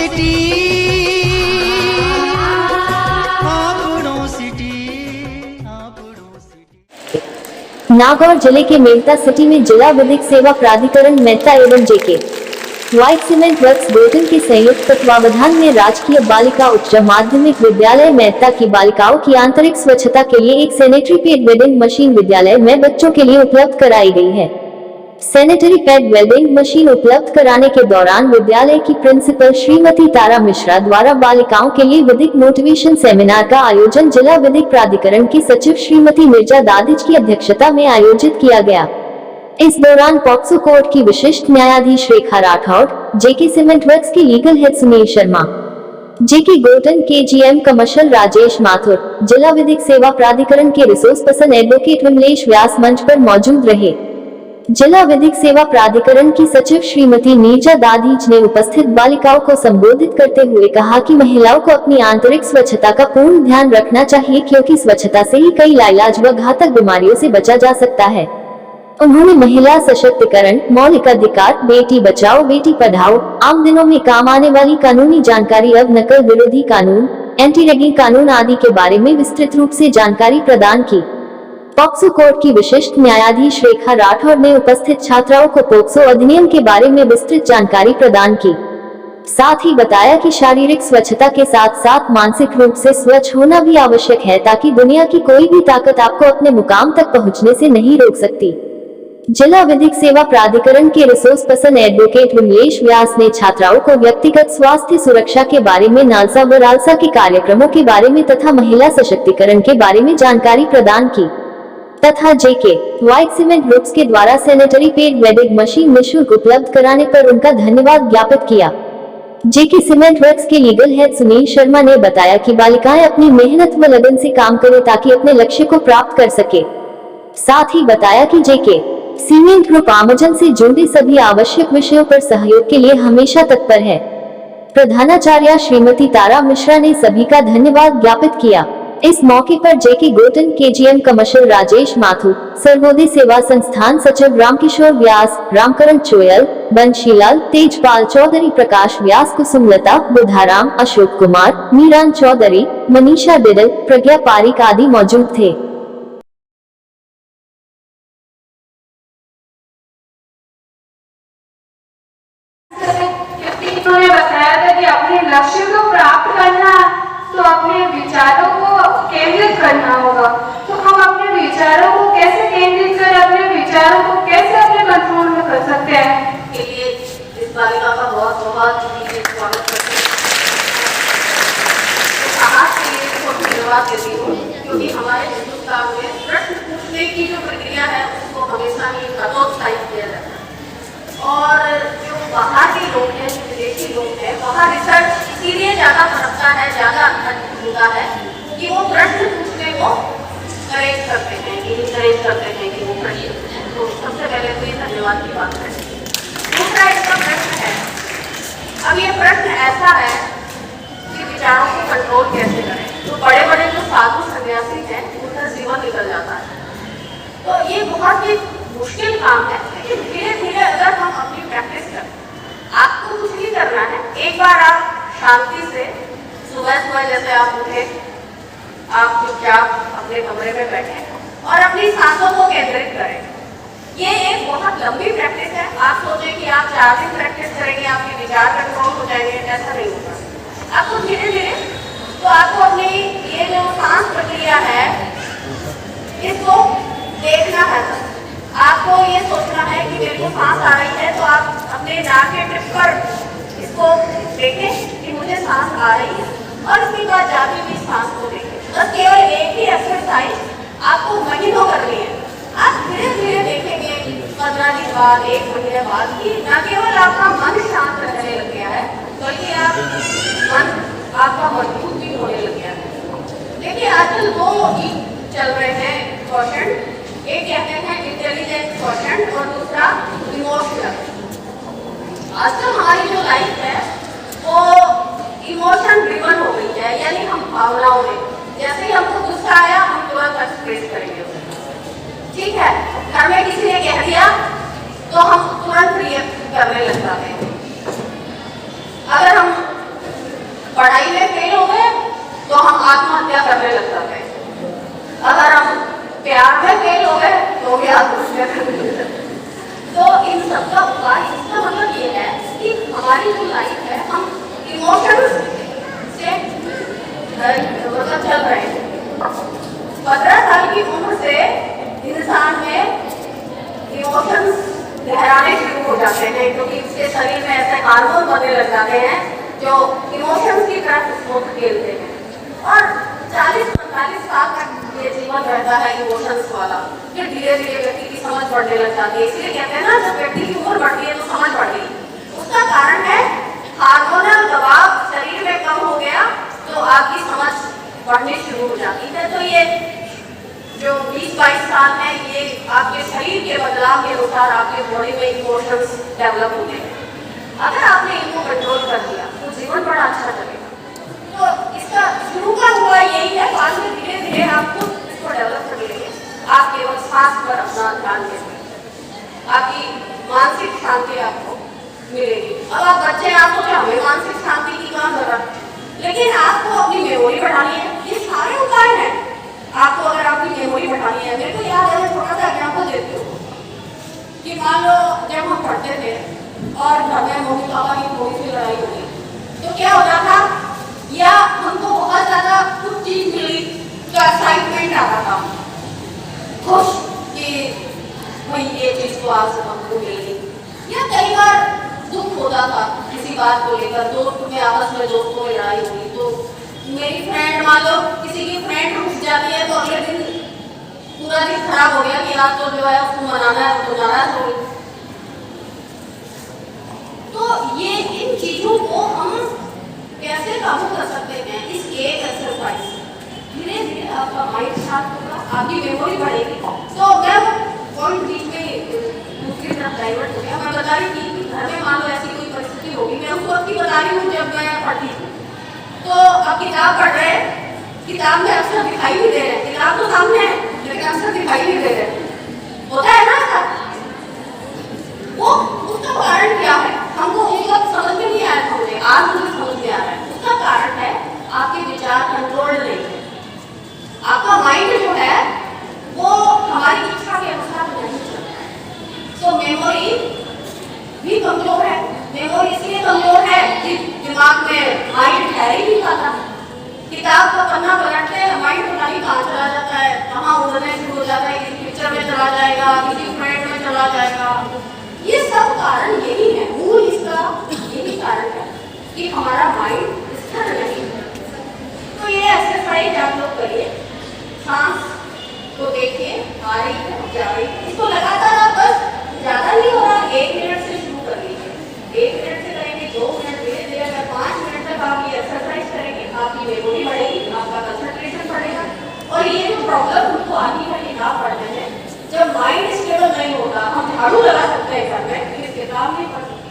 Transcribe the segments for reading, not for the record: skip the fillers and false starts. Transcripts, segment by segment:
City, Nagaur जिले के Mehta city में जिला विधिक सेवा प्राधिकरण मेहता एवं जेके व्हाइट सीमेंट वर्क्स गोटन के संयुक्त तत्वावधान में राजकीय बालिका उच्च माध्यमिक विद्यालय मेहता की बालिकाओं की आंतरिक स्वच्छता के लिए एक सैनिटरी पैड वेल्डिंग मशीन विद्यालय में बच्चों के लिए उपलब्ध कराई गई है। सैनिटरी पैड वेल्डिंग मशीन उपलब्ध कराने के दौरान विद्यालय की प्रिंसिपल श्रीमती तारा मिश्रा द्वारा बालिकाओं के लिए विधिक मोटिवेशन सेमिनार का आयोजन जिला विधिक प्राधिकरण की सचिव श्रीमती मिर्जा दादिज की अध्यक्षता में आयोजित किया गया। इस दौरान पॉक्सो कोर्ट की विशिष्ट न्यायाधीश रेखा राठौड़, जेके सीमेंट वर्क्स के लीगल हेड सुनील शर्मा, जेके गोटन के जीएम कमर्शियल राजेश माथुर, जिला विधिक सेवा प्राधिकरण के रिसोर्स पर्सन एडवोकेट विमलेश व्यास मंच पर मौजूद रहे। जिला विधिक सेवा प्राधिकरण की सचिव श्रीमती नीरजा दादीज ने उपस्थित बालिकाओं को संबोधित करते हुए कहा कि महिलाओं को अपनी आंतरिक स्वच्छता का पूर्ण ध्यान रखना चाहिए, क्योंकि स्वच्छता से ही कई लाइलाज व घातक बीमारियों से बचा जा सकता है। उन्होंने महिला सशक्तिकरण, मौलिक अधिकार, बेटी बचाओ बेटी पढ़ाओ, आम दिनों में काम आने वाली कानूनी जानकारी, अब नकल विरोधी कानून, एंटी रैगिंग कानून आदि के बारे में विस्तृत रूप से जानकारी प्रदान की। पॉक्सो कोर्ट की विशिष्ट न्यायाधीश रेखा राठौड़ ने उपस्थित छात्राओं को पॉक्सो अधिनियम के बारे में विस्तृत जानकारी प्रदान की। साथ ही बताया कि शारीरिक स्वच्छता के साथ साथ मानसिक रूप से स्वच्छ होना भी आवश्यक है, ताकि दुनिया की कोई भी ताकत आपको अपने मुकाम तक पहुंचने से नहीं रोक सकती। जिला विधिक सेवा प्राधिकरण के रिसोर्स पर्सन एडवोकेट विमलेश व्यास ने छात्राओं को व्यक्तिगत स्वास्थ्य सुरक्षा के बारे में, नालसा व रालसा के कार्यक्रमों के बारे में तथा महिला सशक्तिकरण के बारे में जानकारी प्रदान की तथा जेके व्हाइट सीमेंट ग्रुप्स के द्वारा सैनिटरी पैड वेल्डिंग मशीन निःशुल्क उपलब्ध कराने पर उनका धन्यवाद ज्ञापित किया। जेके सीमेंट वर्क्स के लीगल हेड सुनील शर्मा ने बताया कि बालिकाएं अपनी मेहनत व लगन से काम करें ताकि अपने लक्ष्य को प्राप्त कर सके। साथ ही बताया कि जेके सीमेंट ग्रुप आमजन से जुड़े सभी आवश्यक विषयों पर सहयोग के लिए हमेशा तत्पर है। प्रधानाचार्य श्रीमती तारा मिश्रा ने सभी का धन्यवाद ज्ञापित किया। इस मौके पर जेके गोटन के जीएम कमर्शियल राजेश माथुर, सर्वोदय सेवा संस्थान सचिव रामकिशोर व्यास, रामकरण चोयल, बंशीलाल, तेजपाल चौधरी, प्रकाश व्यास, कुसुमलता, बुधाराम, अशोक कुमार, मीरान चौधरी, मनीषा डिडल, प्रज्ञा पारिक आदि मौजूद थे। उन्होंने बताया था कि अपने लक्ष्य को प्राप्त करना तो अपने विचारों को केंद्रित करना होगा। तो हम अपने विचारों को कैसे केंद्रित करें, अपने विचारों को कैसे अपने कंट्रोल में कर सकते हैं, के लिए इस बालिका का बहुत बहुत स्वागत करते हैं। साहस के लिए बहुत धन्यवाद देती हूँ, क्योंकि हमारे हिंदुस्तान में प्रश्न पूछने की जो प्रक्रिया है उसको हमेशा ही हतोत्साहित किया जाता है। और जो बाहर के लोग हैं, जो विदेशी लोग हैं, वहाँ रिसर्च इसीलिए ज़्यादा फरकता है, ज़्यादा होता है कि वो प्रश्न पूछने को करेक्ट करते हैं, इंकरेज करते हैं कि वो प्रश्न पूछें। तो सबसे पहले तो ये धन्यवाद की बात है। दूसरा इसका प्रश्न है, अब ये प्रश्न ऐसा है कि विचारों को कंट्रोल कैसे करें। तो बड़े बड़े जो साधु सन्यासी हैं उनका जीवन निकल जाता है। तो ये बहुत ही मुश्किल काम है, लेकिन धीरे धीरे अगर हम अपनी प्रैक्टिस करें, आपको कुछ नहीं करना है। एक बार आप शांति से सुबह सुबह जैसे आप उठे, आप चुपचाप अपने कमरे में बैठे और अपनी सांसों को केंद्रित करें। ये एक बहुत लंबी प्रैक्टिस है। आप सोचें कि आप 4 दिन प्रैक्टिस करेंगे आपके विचार कंट्रोल हो जाएंगे, ऐसा नहीं होगा। आपको धीरे धीरे तो आपको अपनी ये जो सांस प्रक्रिया है इसको देखना है। आपको ये सोचना है कि मेरे को सांस आ रही है, तो आप अपने नाक के टिप पर इसको देखें कि मुझे सांस आ रही है, और उसके बाद जाती हुई सांस को देखें। बस केवल एक ही एक्सरसाइज आपको महीनों करनी है। आप धीरे धीरे देखेंगे 15 दिन बाद, 1 महीने बाद कि न केवल आपका मन शांत रहने लग गया है, बल्कि आपका मजबूत भी होने लग गया है। देखिए आजकल 2 चल रहे हैं क्वेश्चन, एक कहते हैं इंटेलिजेंस क्वेश्चन और दूसरा इमोशनल। आजकल हमारी जो लाइफ है वो इमोशन ड्रिवन हो गई है, यानी हम भावनाओं में, जैसे ही हमको गुस्सा आया हम तुरंत एक्सप्रेस करेंगे। ठीक है, घर में किसी ने कह दिया तो हम तुरंत रिएक्ट करने लग जाते हैं। अगर हम पढ़ाई में फेल हो गए तो हम आत्महत्या करने लग जाते हैं। अगर हम प्यार में फेल हो गए तो भी आत्महत्या करने लग जाते हैं। तो इन सबका उपाय, इसका मतलब ये है कि हमारी जो लाइफ है हम इमोशंस से मतलब चल रहे हैं। 15 साल की उम्र से इंसान में इमोशंस लहराने शुरू हो जाते हैं, क्योंकि उसके शरीर में ऐसे हार्मोन बनने लग जाते हैं जो इमोशंस की तरफ उसको धकेलते हैं। और 40-45 साल तक ये जीवन रहता है इमोशंस वाला। फिर धीरे धीरे व्यक्ति की समझ बढ़ने लग जाती है। इसलिए कहते हैं ना, जब व्यक्ति की उम्र बढ़ती है तो समझ बढ़ गई। उसका कारण है हार्मोनल दबाव शरीर में कम हो गया तो आपकी समझ बढ़नी शुरू हो जाती है। तो ये जो 20-22 साल है, ये आपके शरीर के बदलाव के अनुसार आपके बॉडी में इमोशंस डेवलप होते हैं। अगर आपने इनको कंट्रोल कर दिया तो जीवन बड़ा अच्छा चलेगा। तो इसका शुरू का हुआ यही है, बाद में धीरे धीरे आप खुद इसको डेवलप कर लेंगे। आप केवल सांस पर अपना ध्यान देंगे, आपकी मानसिक शांति आपको मिलेगी। अब आप बच्चे, आपको क्या हमें मानसिक शांति की कहाँ जरूरत, लेकिन आपको अपनी मेमोरी बढ़ानी है। ये सारे उपाय हैं। आपको अगर आपकी मेमोरी बढ़ानी है, मेरे को याद है, छोटा सा एग्जाम्पल देती हूँ कि मान लो जब हम पढ़ते थे और घर में मम्मी पापा की थोड़ी सी लड़ाई हो गई तो क्या होता था, या हमको बहुत ज्यादा कुछ चीज मिली तो एक्साइटमेंट आता था, खुश कि भाई ये चीज तो आज हमको मिली। या कई बार दुख होता था किसी बात को लेकर, दोस्त में आपस में दोस्तों में लड़ाई हुई तो मेरी फ्रेंड, मान लो किसी की फ्रेंड रुक जाती है तो अगले दिन पूरा दिन खराब हो गया कि आज तो जो है उसको मनाना है, उसको नाराज हो गई। तो ये इन चीजों को हम कैसे काबू कर सकते हैं, इस एक एक्सरसाइज से धीरे धीरे आपका माइंड शांत होगा, आपकी मेमोरी बढ़ेगी। तो मैं पॉइंट बीच में दूसरी तरफ डाइवर्ट हो गया। मैं बता रही थी कि घर में मान लो ऐसी कोई परिस्थिति होगी, मैं उसको अभी बता रही हूँ जब मैं पढ़ती थी। तो अब किताब पढ़ रहे हैं, किताब में अक्षर दिखाई नहीं दे रहे हैं, किताब तो सामने है लेकिन अक्षर दिखाई नहीं दे रहे। होता है ना ऐसा? वो उसका कारण क्या है हमको उस वक्त समझ में नहीं आया था, मुझे आज मुझे समझ में आ रहा है। उसका कारण है आपके विचार कंट्रोल नहीं है। आपका माइंड जो है वो हमारी इच्छा के अनुसार नहीं चलता। तो मेमोरी भी कमजोर है। मेमोरी इसलिए कमजोर है कि दिमाग में माइंड ठहर ही नहीं पाता। किताब का पन्ना पलटते हैं, माइंड पता नहीं कहाँ चला जाता है, कहाँ उड़ने शुरू हो जाता है, किसी पिक्चर में चला जाएगा, किसी फ्रेंड में चला जाएगा। ये सब कारण यही है, मूल इसका यही कारण है कि हमारा माइंड स्थिर नहीं है। तो ये एक्सरसाइज आप लोग करिए, सांस को देखिए, आ रही है, जा रही है, इसको लगातार आप बस ज्यादा नहीं हो रहा, 1 मिनट से शुरू कर लीजिए। 1 मिनट से करेंगे, 2 मिनट, धीरे धीरे अगर 5 मिनट तक आप ये एक्सरसाइज करेंगे, आपकी मेमोरी बढ़ेगी, आपका कंसंट्रेशन बढ़ेगा। और ये जो प्रॉब्लम हमको आती है किताब पढ़ने में, जब माइंड स्टेबल नहीं होगा, हम झाड़ू लगा सकते हैं घर में लेकिन किताब नहीं पढ़ सकते।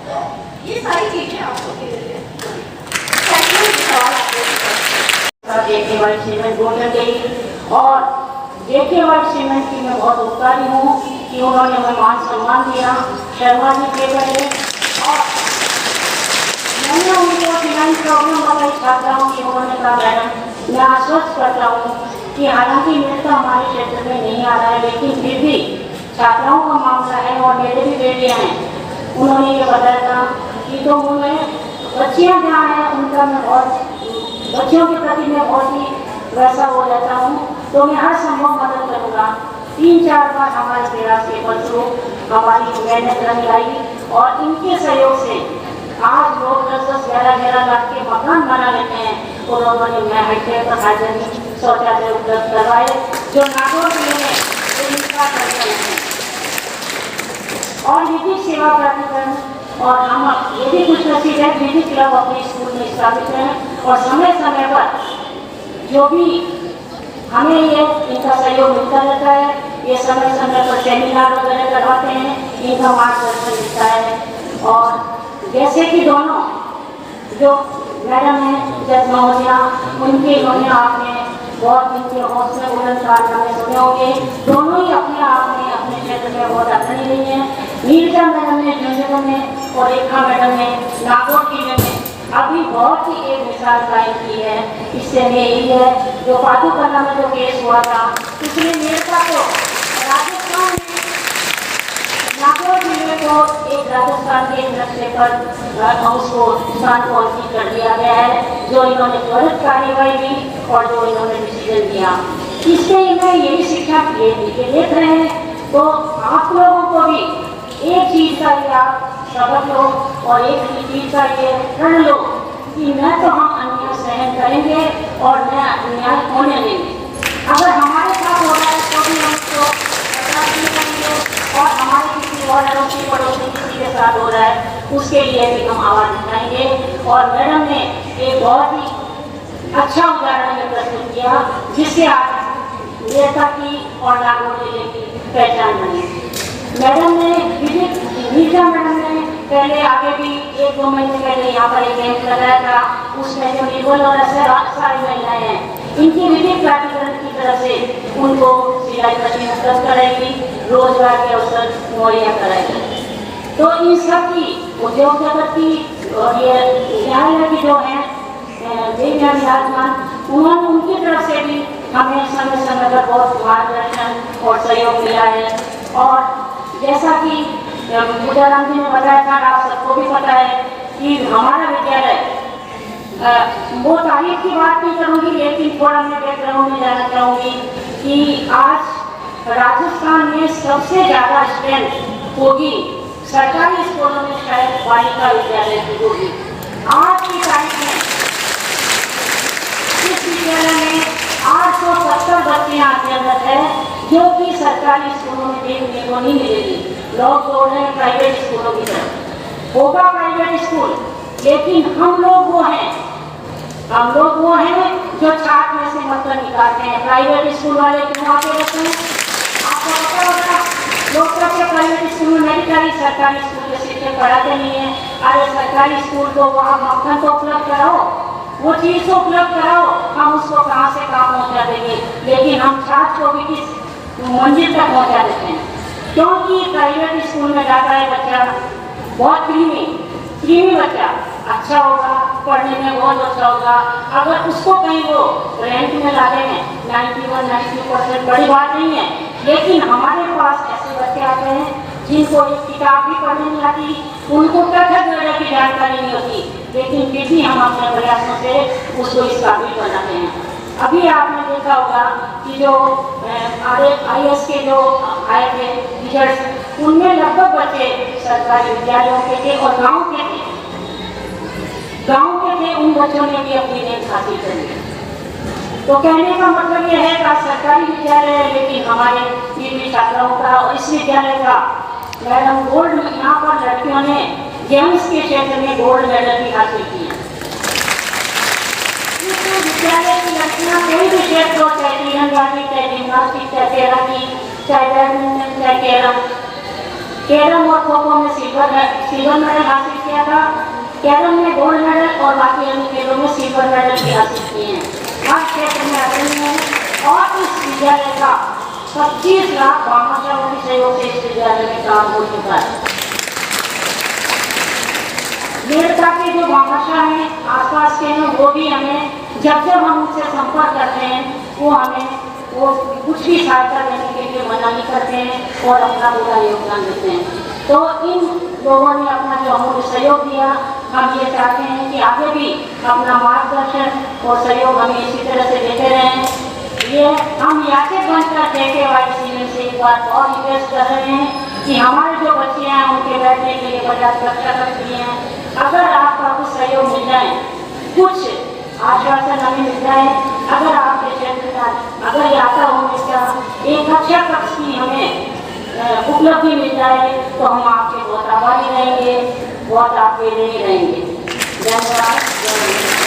तो ये सारी चीजें आपको धीरे धीरे सीमेंट बोलने गई और सीमेंट की मैं बहुत उपकारी हूँ कि उन्होंने हमें मान सम्मान दिया शर्मा जी के पहले। और मैंने उनको फिनांस प्रॉब्लम बताई छात्राओं की। उन्होंने कहा मैडम मैं आश्वस्त करता हूँ कि हालांकि मेरे हमारे क्षेत्र में नहीं आ रहा है, लेकिन फिर भी छात्राओं का मामला है और मेरे भी बेटियाँ हैं। उन्होंने ये बताया था कि तो उन्हें बच्चियाँ जहाँ हैं उनका मैं बहुत बच्चियों के प्रति मैं बहुत ही वैसा हो जाता हूँ, तो मैं हर संभव मदद करूँगा। 3-4 बार हमारे प्रयास के फलस्वरूप हमारी मेहनत रंग लाई और इनके सहयोग से आज लोग 10-10, 11-11 लाख के मकान बना लेते हैं। उन्होंने मैं हटे पर हाजिर शौचालय उपलब्ध करवाए जो नागौर जिले में करते हैं। और विधिक सेवा प्राधिकरण और हम ये भी कुछ नसीब है, विधिक क्लब अपने स्कूल में स्थापित हैं और समय समय पर जो भी हमें ये इनका सहयोग मिलता रहता है। ये समय समय पर सेमिनार वगैरह करवाते हैं, इनका मार्गदर्शन मिलता है। और जैसे कि दोनों जो मैडम हैं जज महोदया, उनके इन्होंने आपने बहुत इनके हौसले बुलंद कारनामे सुने होंगे। दोनों ही अपने आप में अपने क्षेत्र में बहुत अग्रणी रही हैं। नीलजा मैडम ने झुंझुनू में और रेखा मैडम ने नागौर जिले में अभी बहुत ही एक मिसाल कायम की है। इससे हमें यही है, जो पादू कला में जो केस हुआ था, उसने मेरठा को राजस्थान में नागौर जिले को एक राजस्थान के नक्शे पर उसको स्थान को अंकित कर दिया गया है, जो इन्होंने त्वरित कार्रवाई की और जो इन्होंने डिसीजन दिया। इससे इन्हें यही शिक्षा ये देख रहे हैं। तो आप लोगों को भी एक चीज का ये आप सबक लो और एक चीज का ये प्रण लो कि न तो हम अन्याय सहन करेंगे और न अन्याय होने देंगे। अगर हमारे साथ हो रहा है तो भी हम उसको बर्दाश्त नहीं करेंगे, और हमारे किसी और अड़ोसी पड़ोसी किसी के साथ हो रहा है उसके लिए भी हम आवाज उठाएंगे। और मैडम ने एक बहुत ही अच्छा उदाहरण में प्रस्तुत किया, जिससे आज मेरठा की और नागौर जिले की पहचान बनी। मैडम ने नीता मैडम ने पहले आगे भी 1-2 महीने पहले यहाँ पर एक कैंप लगाया था। उसमें जो निर्बल और सारी महिलाएं हैं, इनकी विधिक प्राधिकरण की तरफ से उनको सिलाई मशीन उपलब्ध कराएगी, रोजगार के अवसर मुहैया कराएगी। तो इन सब की उद्योग जगत की और ये न्यायालय की जो है विराजमान, उन्होंने उनकी तरफ से भी हमें समय समय पर बहुत मार्गदर्शन और सहयोग मिला है। और जैसा कि पूजाराम जी ने बताया था, आप सबको भी पता है कि हमारा विद्यालय, वो तारीफ की बात नहीं करूँगी, लेकिन थोड़ा मैं बैकग्राउंड में जाना चाहूँगी कि आज राजस्थान में सबसे ज़्यादा स्ट्रेंथ होगी सरकारी स्कूलों में, शायद बालिका विद्यालय की होगी। आज की तारीख में इस विद्यालय में 870 बच्चियाँ अध्ययनरत है, जो कि सरकारी स्कूलों में देखने को नहीं मिलेगी। लोग बोल रहे हैं प्राइवेट स्कूलों की तरफ, होगा प्राइवेट स्कूल, लेकिन हम लोग वो हैं जो छात्र में से मतलब निकालते हैं। प्राइवेट स्कूल वाले क्यों आगे रहते हैं, आपको पता होगा। लोग कहते हैं प्राइवेट स्कूल में नहीं करी, सरकारी स्कूल के शिक्षक पढ़ाते नहीं है। अरे सरकारी स्कूल को वहाँ मक्खन तो उपलब्ध कराओ, वो चीज तो उपलब्ध कराओ, हम उसको कहाँ से कहाँ पहुँचा देंगे, लेकिन हम छात्र को भी किस मंजिल तक पहुँचा देते हैं। क्योंकि प्राइवेट स्कूल में जाता है बच्चा, बहुत क्रीमी बच्चा, अच्छा होगा, पढ़ने में बहुत अच्छा होगा। अगर उसको कहीं वो रैंक में ला देंगे 91-92%, बड़ी बात नहीं है। लेकिन हमारे पास ऐसे बच्चे आते हैं जिनको एक किताब भी पढ़ने नहीं आती, उनको कथक वगैरह की जानकारी नहीं होती, लेकिन फिर भी हम अपने प्रयासों से उसको इस काबिल बनाते हैं। अभी आपने देखा होगा कि जो IAS के जो आए थे टीचर्स, उनमें लगभग बच्चे सरकारी विद्यालयों के थे और गांव के थे। उन बच्चों ने भी अपनी रैंक हासिल करी। तो कहने का मतलब ये है कि सरकारी विद्यालय है, लेकिन हमारे निजी छात्राओं का और इस विद्यालय का मैडम गोल्ड, यहाँ पर लड़कियों ने गेम्स के क्षेत्र में गोल्ड मेडल भी हासिल किए। विद्यालय की लड़कियाँ कोई भी क्षेत्र हो, चाहे तीरंदाजी, चाहे जिम्नास्टिक, चाहे तैराकी, चाहे बैडमिंटन, चाहे कैरम और खो खो में सिल्वर मेडल हासिल किया था। कैरम में गोल्ड मेडल और बाकी अन्य खेलों में सिल्वर मेडल भी हासिल किए हैं। हर क्षेत्र में अग्रणी है और इस विद्यालय का 25 लाख भामाशाहों के सहयोग से इस विद्यालय में काम हो चुका है। मेरठा के जो भामाशाह हैं आसपास के हैं, वो भी हमें जब हम उनसे संपर्क करते हैं, वो हमें कुछ भी सहायता देने के लिए मना नहीं करते हैं और अपना पूरा योगदान देते हैं। तो इन लोगों ने अपना जो अमूल्य सहयोग दिया, हम ये चाहते हैं कि आगे भी अपना मार्गदर्शन और सहयोग हमें इसी तरह से देते रहें। ये हम याचित बनकर JKYC में से एक बार और रिक्वेस्ट कर रहे हैं कि हमारे जो बच्चे हैं उनके बैठने के लिए 50 कक्षा तक दिए हैं। अगर आपका कुछ सहयोग मिल जाए, कुछ आश्वासन हमें मिल जाए, अगर आपके क्षेत्र का अगर यात्रा होने का एक कक्षा कक्ष की हमें उपलब्धि मिल जाए, तो हम आपके बहुत आभारी रहेंगे, बहुत आपके लिए रहेंगे। धन्यवाद।